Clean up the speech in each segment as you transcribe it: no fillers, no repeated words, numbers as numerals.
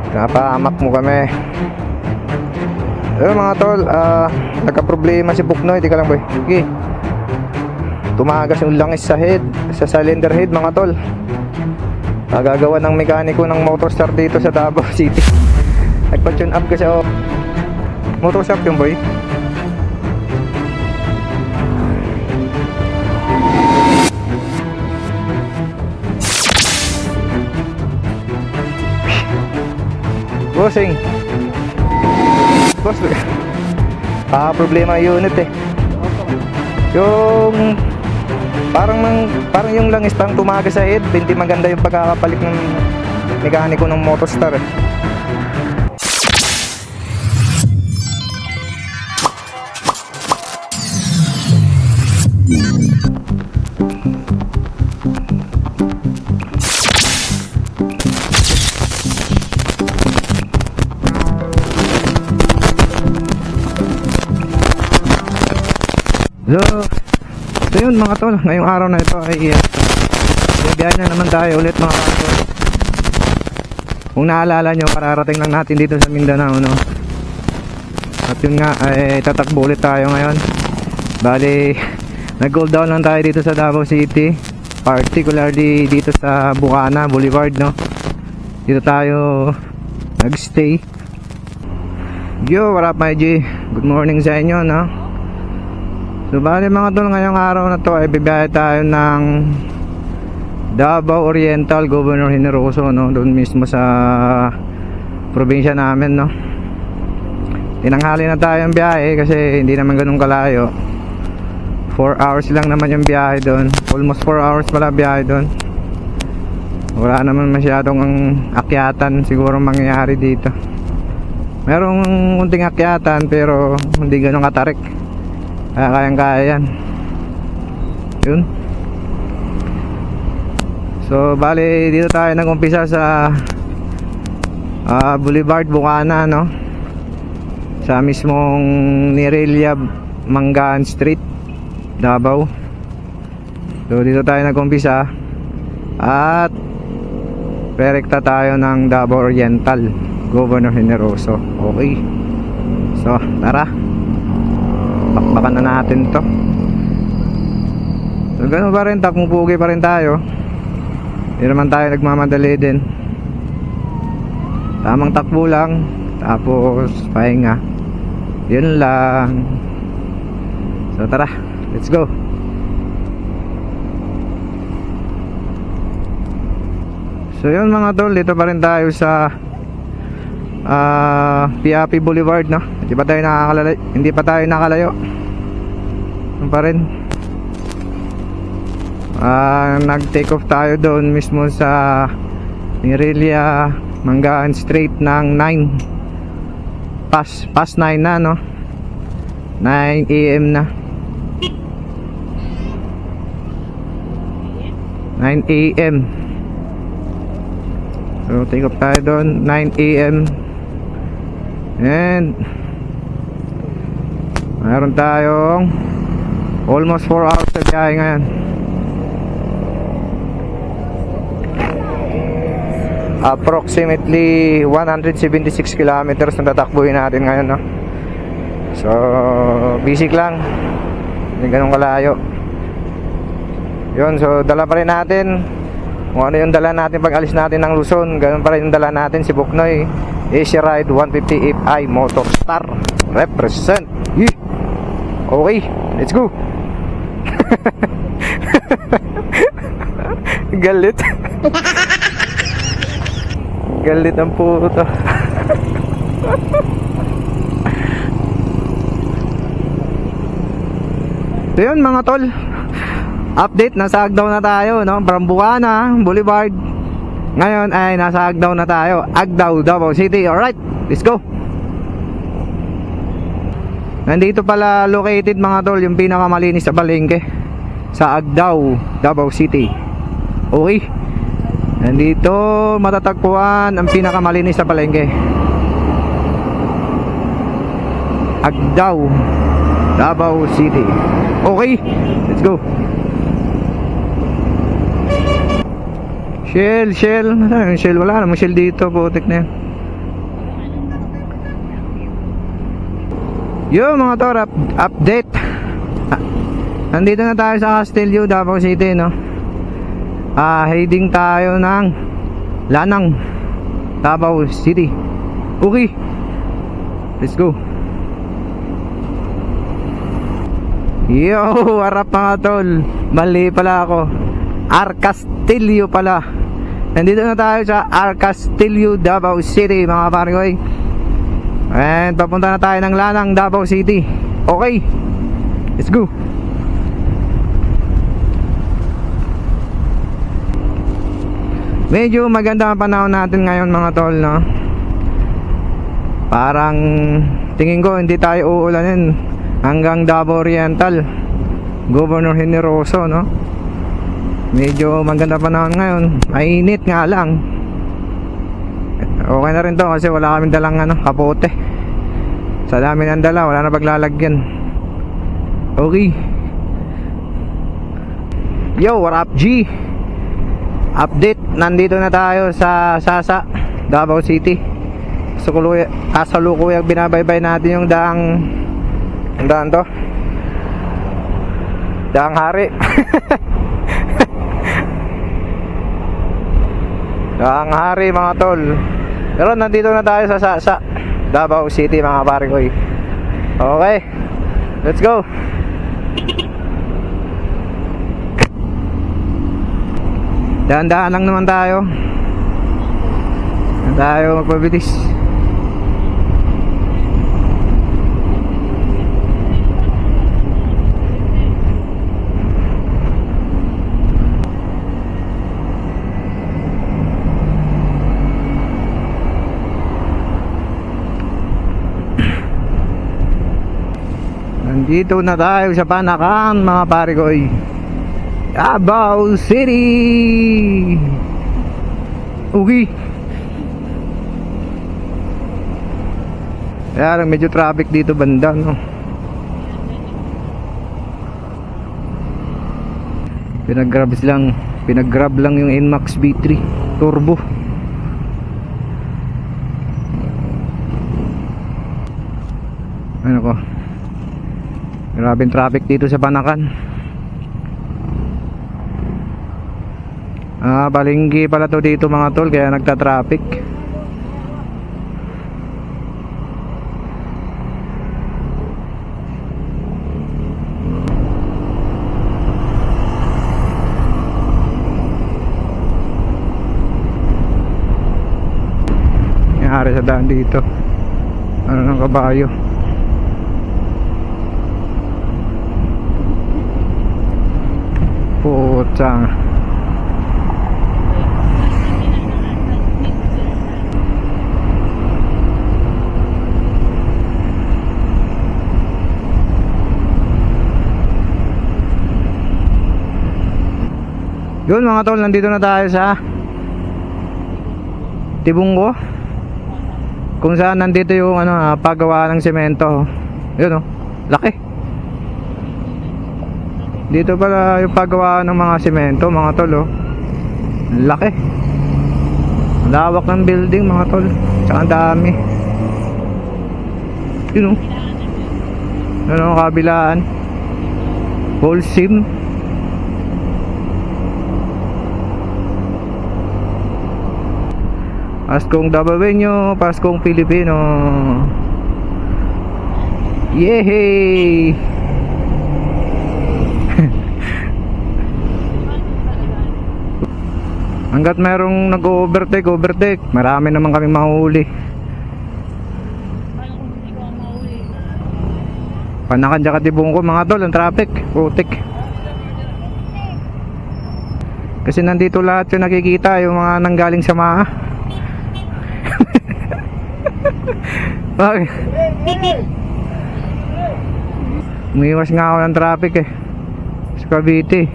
Napaamak mo kami. Ayun mga tol, nagka-problema si Buknoy. Tika lang boy. Okay. Tumagas yung langis sa head, sa cylinder head mga tol. Gagawa ng mekaniko ng motorstar dito sa Davao City. Nagpa-tune up kasi ako. Motorshop yung boy. Bossing. Boss, problema yung unit eh. Yung parang yung langis parang tumagas sa head. Hindi maganda yung pagkakapalit ng mekaniko ng motorstar eh. So yun mga tol, ngayong araw na ito ay biyahe na naman tayo ulit mga tol. Kung naalala nyo, kararating lang natin dito sa Mindanao, no? At yun nga, ay tatakbo ulit tayo ngayon. Bali, nag-gold down lang tayo dito sa Davao City, particularly dito sa Bukana Boulevard, no? Dito tayo nag-stay. Yo, what up my G? Good morning sa inyo, no? So bali mga tol, ngayong araw na to ay bibiyahe tayo ng Davao Oriental, Governor Generoso, no? Doon mismo sa probinsya namin, no? Tinanghali na tayo ang biyahe kasi hindi naman ganun kalayo. 4 hours lang naman yung biyahe doon. Almost 4 hours pala biyahe doon. Wala naman masyadong akyatan siguro mangyayari dito. Merong unting akyatan pero hindi ganun katarik. Kayang-kaya yan. Yun. So bali dito tayo nag-umpisa sa Boulevard Bukana, no? Sa mismong Nirelia Mangaan Street, Davao. So dito tayo nag-umpisa at perekta tayo ng Davao Oriental, Governor Generoso. Okay. So tara, bakbakan na natin to. So gano'n pa rin, takmupugi pa rin tayo. Hindi naman tayo nagmamadali din. Tamang takbo lang, tapos pahinga. Yun lang. So tara, let's go. So yun mga tol, dito pa rin tayo sa Piapi Boulevard, no? Hindi pa tayo nakalayo. Yun pa rin. Nag-take off tayo doon mismo sa Nirelia Mangaan Street ng 9 past 9 na, no? 9 AM na. 9 AM. So take off tayo doon 9 AM. And mayroon tayong almost 4 hours sa biyahe ngayon. Approximately 176 kilometers na tatakbuhin natin ngayon, no? So basic lang, hindi ganun kalayo. Yun, so dala pa rin natin kung ano yung dala natin pag alis natin ng Luzon. Ganun pa rin yung dala natin, si Buknoy Asia Ride 150 FI Motorstar represent. Okay, let's go. Galit. Galit ang puto. So yun mga tol, update, nasa Agdaw na tayo, no? From Bukana Boulevard. Ngayon ay nasa Agdaw na tayo, Agdaw, Davao City. Alright, let's go. Nandito pala located mga tol yung pinakamalinis sa palengke sa Agdaw, Davao City. Okay, nandito matatagpuan ang pinakamalinis sa palengke, Agdaw, Davao City. Okay, let's go. Shell. Shell, wala namang shell dito, putik na yan. Yo mga tol, update. Nandito na tayo sa Castillo, Davao City, no? Heading tayo ng Lanang, Davao City. Okay, let's go. Yo, harap mga tol. Mali pala ako. Castillo pala. Nandito na tayo sa Castillo, Davao City, mga pare. And papunta na tayo ng Lanang, Davao City. Okay, let's go. Medyo maganda ang panahon natin ngayon mga tol, no? Parang tingin ko hindi tayo uulanin hanggang Davao Oriental, Governor Generoso, no? Medyo maganda panahon ngayon. Mainit nga lang. Okay na rin to kasi wala kaming dalang kapote. Sa dami ng dala, wala na paglalagyan. Okay. Yo, what up G? Update, nandito na tayo sa Sasa, Davao City. Kasalukuyang binabaybay natin yung daang to, daang hari. Daang hari mga tol. Pero nandito na tayo sa Sasa, Davao City mga pare ko. Okay, let's go. Dahan-dahan lang naman tayo. Tayo magpabilis. Nandito na tayo sa Panakan mga pare ko. Davao City. Okay. Kaya lang medyo traffic dito banda, no? Pinag-grab lang yung NMAX V3 Turbo. Ano ko? Grabing traffic dito sa Panakan. Balinggi pala to dito mga tol, kaya nagta-traffic. Nangyari sa daan dito. Ano ng kabayo. Putsang. Yun mga tol, nandito na tayo sa Tibunggo, kung saan nandito yung paggawa ng semento. Yun laki. Dito pala yung paggawa ng mga semento mga tol. Laki. Lawak ng building mga tol. Tsaka ang dami. Yun kabilaan. Whole sim. Paskong Dabawenyo, Paskong Pilipino. Yehey! Hanggat merong nag-overtake, marami naman kaming mahuli. Panakan dyan Katibunggo mga tol, ang traffic, putik. Kasi nandito lahat yung nakikita, yung mga nanggaling sa Maa. Bakit? Umiwas nga ako ng traffic sa Cavite.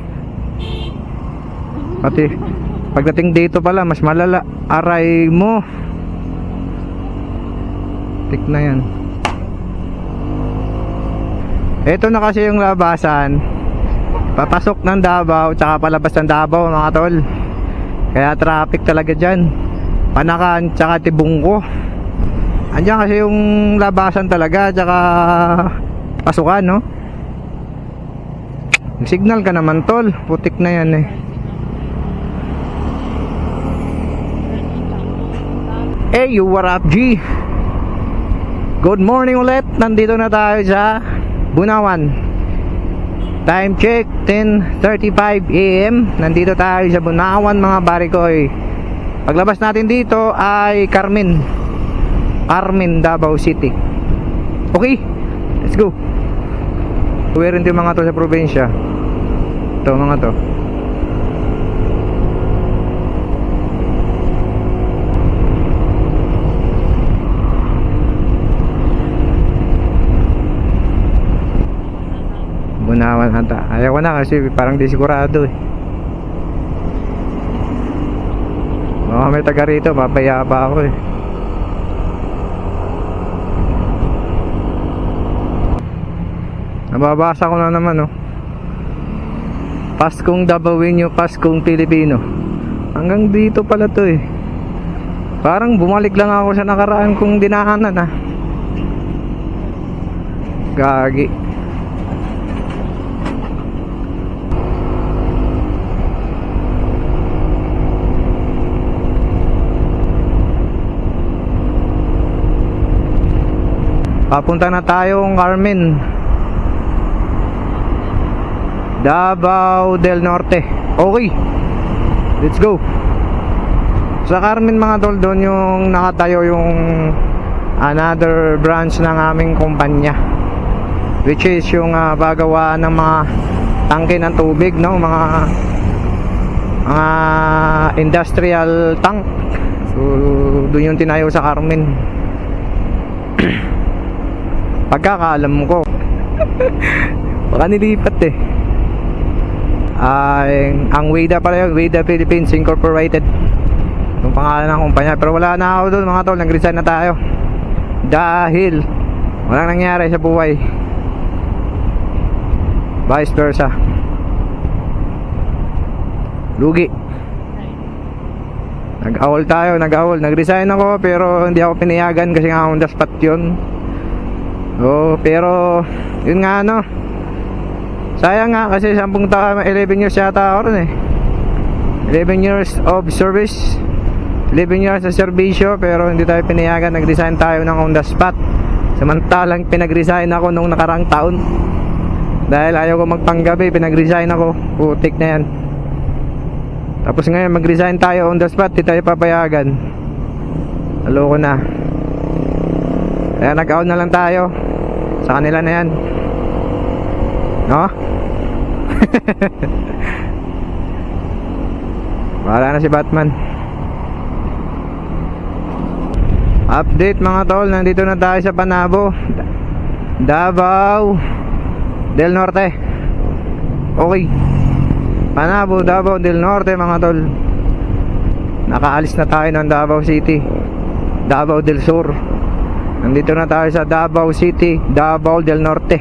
Pati pagdating dito pala mas malala. Aray mo. Tik na yan. Ito na kasi yung labasan. Papasok ng Davao tsaka palabas ng Davao mga tol. Kaya traffic talaga dyan. Panakan tsaka Tibunggo. Andiyan kasi yung labasan talaga, tsaka pasukan, no? Signal ka naman, tol. Putik na yan eh. Hey, you, what up, G? Good morning ulit. Nandito na tayo sa Bunawan. Time check, 10:35 AM. Nandito tayo sa Bunawan, mga barikoy. Paglabas natin dito ay Carmen, Davao City. Okay, let's go. Uwi rin yung mga to sa probinsya. Ito mga to. Bunawan ata. Ayaw ko na kasi parang di sigurado eh. Baka may taga rito, papaya pa ako eh. Nababasa ko na naman, oh. Paskong Dabawenyo, Paskong Pilipino. Hanggang dito pala to eh. Parang bumalik lang ako sa nakaraan kong dinaanan, ah. Gagi. Papunta na tayong Carmen, Davao del Norte. Okay, let's go. Sa Carmen mga tol, doon yung nakatayo yung another branch ng aming kumpanya, which is yung paggawa ng mga tangke ng tubig, no? Mga industrial tank. So doon yung tinayo sa Carmen. Pagkakaalam ko baka nilipat eh. Ang WIDA pala yun, WIDA Philippines Incorporated, yung pangalan ng kumpanya. Pero wala na ako doon mga tol, nag-resign na tayo dahil walang nangyari sa buhay, vice versa. Lugi. Nag-awol tayo, nag-resign ako pero hindi ako pinayagan kasi nga on the spot yun. Oh, pero yun nga, no, sayang nga kasi 11 years yata ako ron eh. 11 years of service, 11 years sa serbisyo, pero hindi tayo pinayagan. Nag-resign tayo ng on the spot. Samantalang pinag-resign ako nung nakarang taon dahil ayaw ko magpanggabi, pinag-resign ako. Putik na yan. Tapos ngayon mag-resign tayo on the spot, di tayo papayagan. Aloko na. Kaya nag-out na lang tayo sa kanila na yan, no? Wala na si Batman. Update mga tol, nandito na tayo sa Panabo, Davao del Norte. Okay, Panabo, Davao del Norte mga tol. Nakaalis na tayo ng Davao City, Davao del Sur. Nandito na tayo sa Davao City, Davao del Norte.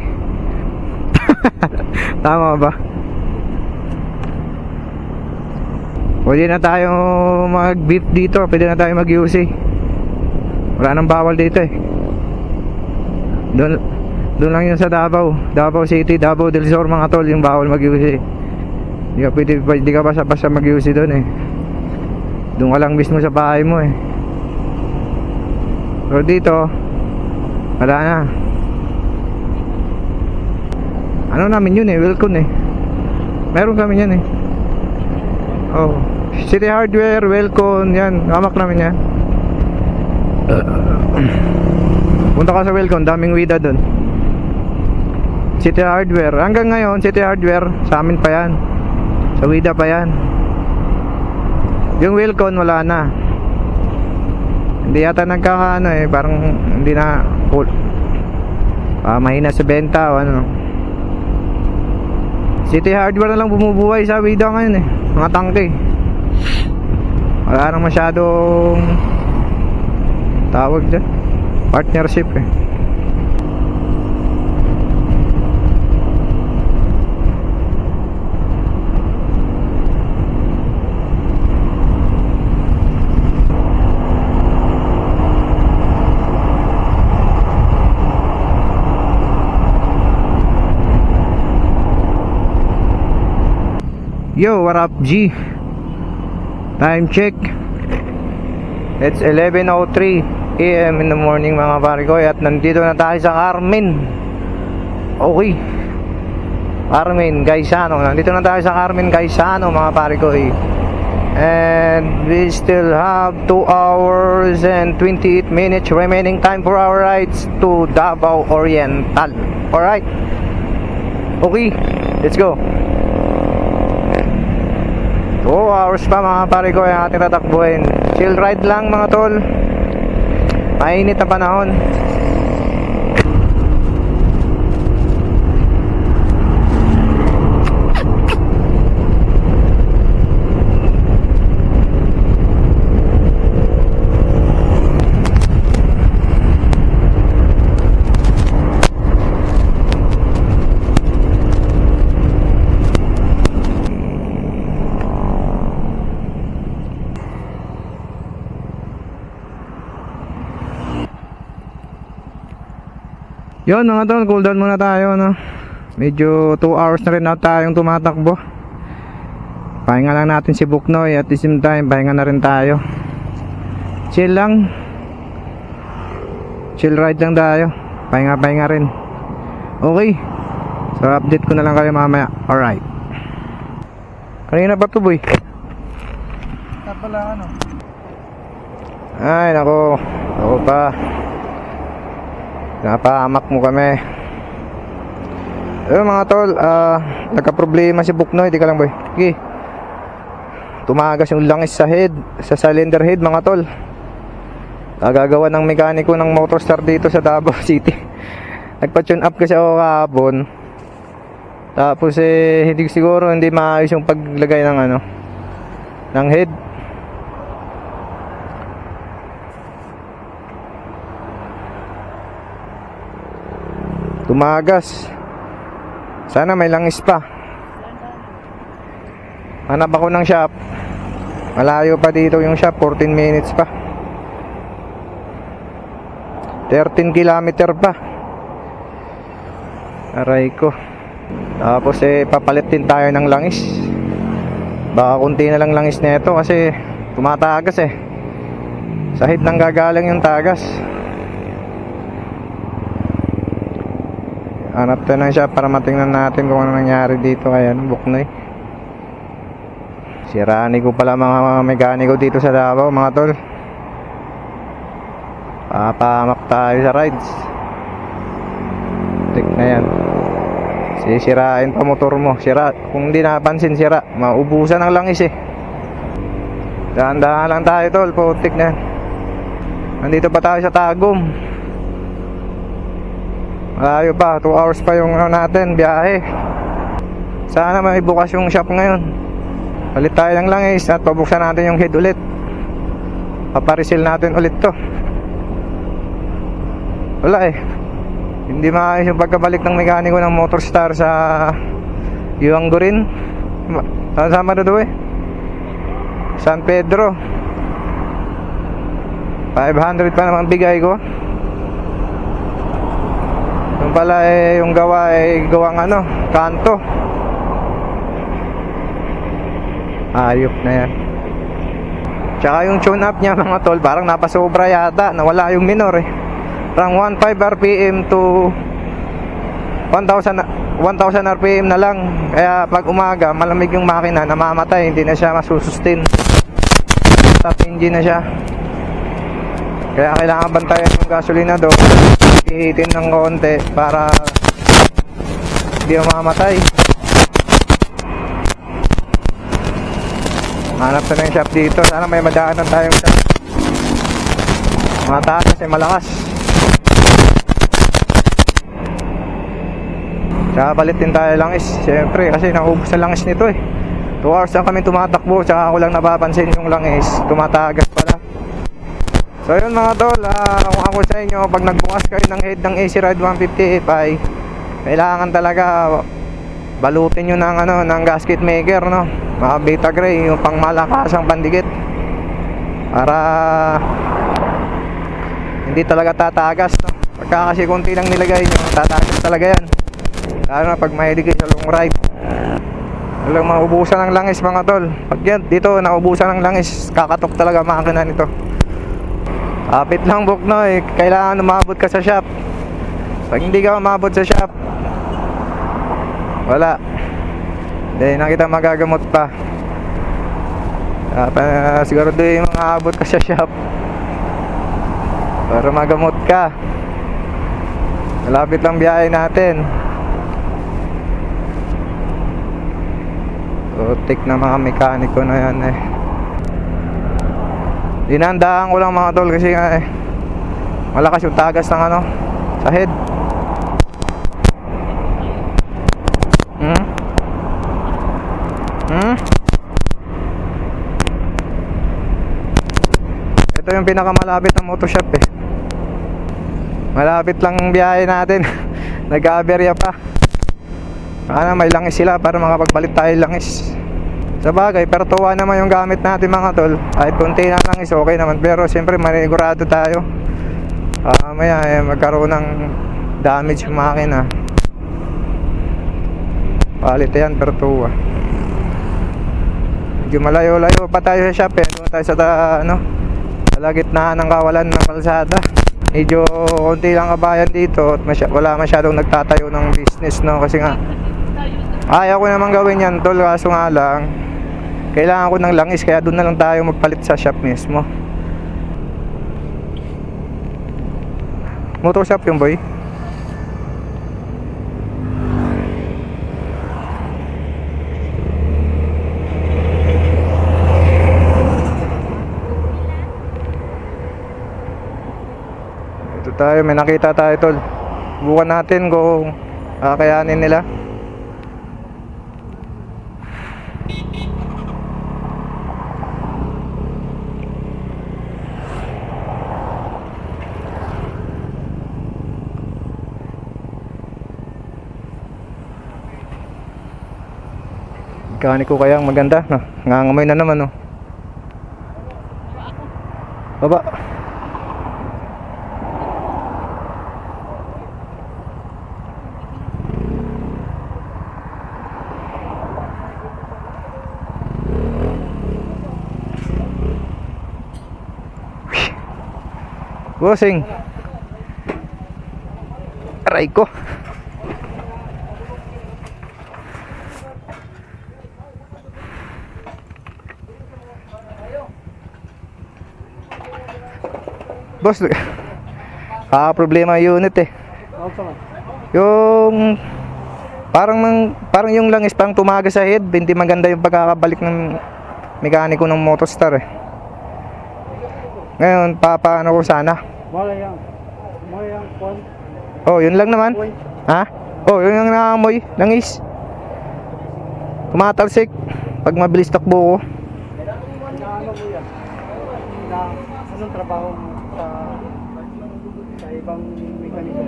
Tama ba? Pwede na tayo mag-beef dito, pwede na tayo mag-UC. Wala nang bawal dito eh. Doon lang yun sa Davao City, Davao del Sur mga tol, yung bawal mag-UC. Hindi ka basta mag-UC doon eh. Doon ka lang mismo sa bahay mo eh. Pero dito wala na. Ano namin yun eh, Welcome eh. Meron kami yan eh. Oh, City Hardware, Welcome, yan, hamak namin yan. Punta ka sa Welcome, daming WIDA dun. City Hardware, hanggang ngayon City Hardware, sa amin pa yan. Sa WIDA pa yan. Yung Welcome wala na. Hindi yata nagkakaano eh, parang hindi na cool. Mahina sa benta o ano. City Hardware na lang bumubuhay sa WIDA ngayon eh, mga tangke. Wala nang masyadong tawag dyan, partnership eh. Yo, what up G? Time check. It's 11:03 AM in the morning mga pare ko. At nandito na tayo sa Carmen. Okay, Carmen Gaisano. Nandito na tayo sa Carmen Gaisano mga pare ko. And we still have 2 hours and 28 minutes remaining time for our rides to Davao Oriental. Alright, okay, let's go. 2 hours pa mga pare ko yung ating tatakbuhin. Chill ride lang mga tol. Mainit na panahon. Yun mga tol, cool down muna tayo no? Medyo 2 hours na rin na tayong tumatakbo. Pahinga lang natin si Buknoy. At the same time, pahinga na rin tayo. Chill lang. Chill ride lang tayo. Pahinga rin. Okay, so update ko na lang kayo mamaya. Alright. Kanina ba ito boy? Pala ano? Ay nako, ako pa. Napahamak mo kami. Mga tol, nagka-problema si Buknoy. Di ka lang boy. Okay. Tumagas yung langis sa head, sa cylinder head mga tol. Gagawa ng mekaniko ng Motorstar dito sa Davao City. Nagpa-tune up kasi ako kahapon. Tapos hindi siguro hindi maayos yung paglagay ng ng head. Tumagas. Sana may langis pa. Hanap ako ng shop. Malayo pa dito yung shop, 14 minutes pa. 13 kilometer pa. Aray ko. Tapos papalit din tayo ng langis. Baka kunti na lang langis nito kasi tumatagas Sa head nang gagaling yung tagas. Hanap tayo ng shop para matingnan natin kung ano nangyari dito. Ayan, Buknoy. Sirani ko pala mga mekaniko dito sa Davao mga tol. Papahamak tayo sa rides. Tik na yan. Sisirain pa motor mo. Sira. Kung di napansin sira, maubusan ng langis Dahan-dahan lang tayo tol. Putik na yan. Nandito pa tayo sa Tagum. Malayo pa, 2 hours pa yung natin biyahe. Sana may bukas yung shop ngayon. Palit tayo ng langis at pabuksan natin yung head ulit. Paparisil natin ulit to. Wala hindi maayos yung pagkabalik ng mekaniko ng Motorstar sa Yuanggurin. Sama doon San Pedro. 500 pa naman bigay ko. Yung pala yung gawa gawang kanto. Ayop na yan. Tsaka yung tune up niya mga tol, parang napasobra yata. Nawala yung minor Parang 1.5 RPM to 1,000 RPM na lang. Kaya pag umaga malamig yung makina, namamatay. Hindi na siya masusustain. Stop engine na siya. Kaya kailangan bantayan yung gasolina doon. Ihitin ng konti para hindi mamamatay. Hanap na yung shop dito. Sana may madaanan tayong shop. Mataas kasi malakas. Tsaka palit din tayo langis. Siyempre kasi naubos na langis nito 2 hours lang kami tumatakbo. Tsaka ako lang napapansin yung langis tumatagas pala. So yun mga tol, kung ako sa inyo, pag nagbukas kayo ng head ng AC Ride 150 Fi, kailangan talaga balutin nyo ng gasket maker mga Beta Gray, yung pang malakasang pandikit, para hindi talaga tatagas pagka kasi konti lang nilagay nyo, tatagas talaga yan, lalo na pag mahilig kayo sa long ride. Walang maubusan ng langis mga tol. Pag yan, dito naubusan ng langis, kakatok talaga makina nito. Kapit lang Buknoy, kailangan umabot ka sa shop. Pag hindi ka umabot sa shop, wala. Hindi na kita magagamot pa. Siguro doon yung mga abot ka sa shop para magamot ka. Malapit lang biyahe natin. Utik na mga mekaniko na yan eh. Dinandaan ko lang mga tol kasi nga eh, malakas yung tagas ng ano sa head. Ito yung pinakamalapit ng moto shop eh. Malapit lang ang biyahe natin. Nag-aaberya pa. May langis sila para makapagpalit tayo langis. Sa bagay, pero tuwa naman yung gamit natin mga tol. Kahit konti na langis, okay naman. Pero siyempre manigurado tayo. Maya magkaroon ng damage yung makina. Palit yan, pero tuwa. Medyo malayo-layo pa tayo sa shop eh. Doon tayo sa sa gitnaan ng kawalan ng kalsada. Medyo konti lang kabayan dito at wala masyadong nagtatayo ng business, no? Kasi nga ayaw ko naman gawin yan tol, kaso nga lang kailangan ko ng langis, kaya doon na lang tayo magpalit sa shop mismo. Motor shop yung boy. Ito tayo, may nakita tayo tol. Bukan natin kung kakayanin nila. Mekaniko kaya ang maganda, no? Nangangamoy na naman, no? Baba. Bossing. Aray ko. Boss, problema yung unit eh. Yung parang yung langis parang tumaga sa head, hindi maganda yung pagkakabalik ng mekaniko ng Motostar eh. Ngayon, papaano ko sana? Malayang point. Oh, yun lang naman. Ha? Oh, yun yung naamoy, langis. Tumatalsik pag mabilis takbo ko. Ano mo yan? Anong trabaho mo sa ibang mekaniko?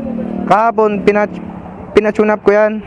Kahapon, pinatune up ko yan.